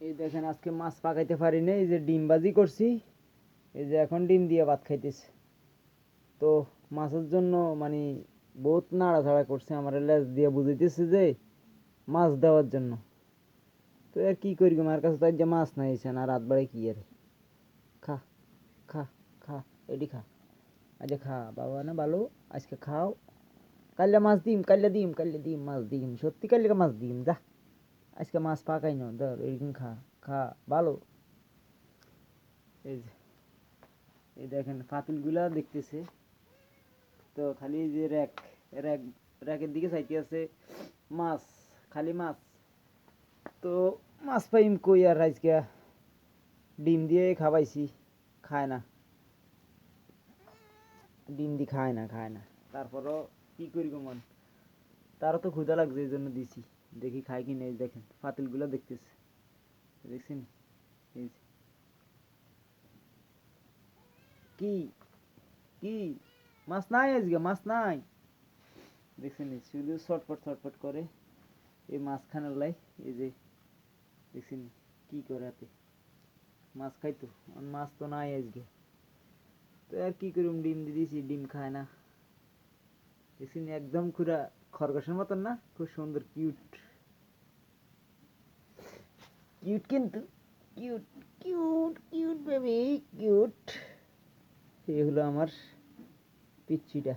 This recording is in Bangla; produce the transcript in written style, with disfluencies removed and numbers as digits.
এই দেখেন আজকে মাছ পাকাইতে পারি না, এই যে ডিম ভাজি করছি, এই যে এখন ডিম দিয়ে ভাত খাইতেছে। তো মাছের জন্য মানে বহুত নাড়াচাড়া করছে, আমার লেজ দিয়ে বুঝাইতেছে যে মাছ দেওয়ার জন্য। তো আর কি করি, আমার কাছে তো আজ যে মাছ নাই, না রাত বাড়ে কি আর। খা, খা, খা, এডি খা, আজ খা বাবা না ভালো, আজকে খাও। কাল্লা মাছ দিম, কাল্লা দিম, কাল্লা দিম, মাছ দিম, সত্যি কাল্লা মাছ দিম, যা আজকে মাছ পাকাই না, ধর এরকম খা, খা ভালো। এই যে এই দেখেন পাতিলগুলা দেখতেছে, তো খালি এই যে র্যাক র্যাকের দিকে চাইতে আছে, মাছ, খালি মাছ। তো মাছ পাইম কই আর আজকে, ডিম দিয়ে খাওয়াইছি, খায় না, ডিম দিয়ে খায় না। তারপরও কি করি গো মন, তারও তো ক্ষুধা লাগছে, এই জন্য দিছি, দেখি খায় কি নেই। দেখেন পাতিলগুলা দেখতেছে, দেখছেন? এই যে, কি কি মাছ নাই আজকে, মাছ নাই, দেখছেন? শুধু ছটফট ছটফট করে এই মাছখানার লাই। এই যে দেখছেন কি করে হাতে, মাছ খাইতো, আর মাছ তো নাই আজকে। তো আর কি করুম, ডিম দিয়ে দিছি, ডিম খায় না। দেখছেন একদম পুরা খরগোশের মতন না, খুব সুন্দর কিউট, কিউট কিন্তু, cute, cute cute baby, cute. এই হলো আমার পিচ্চিটা।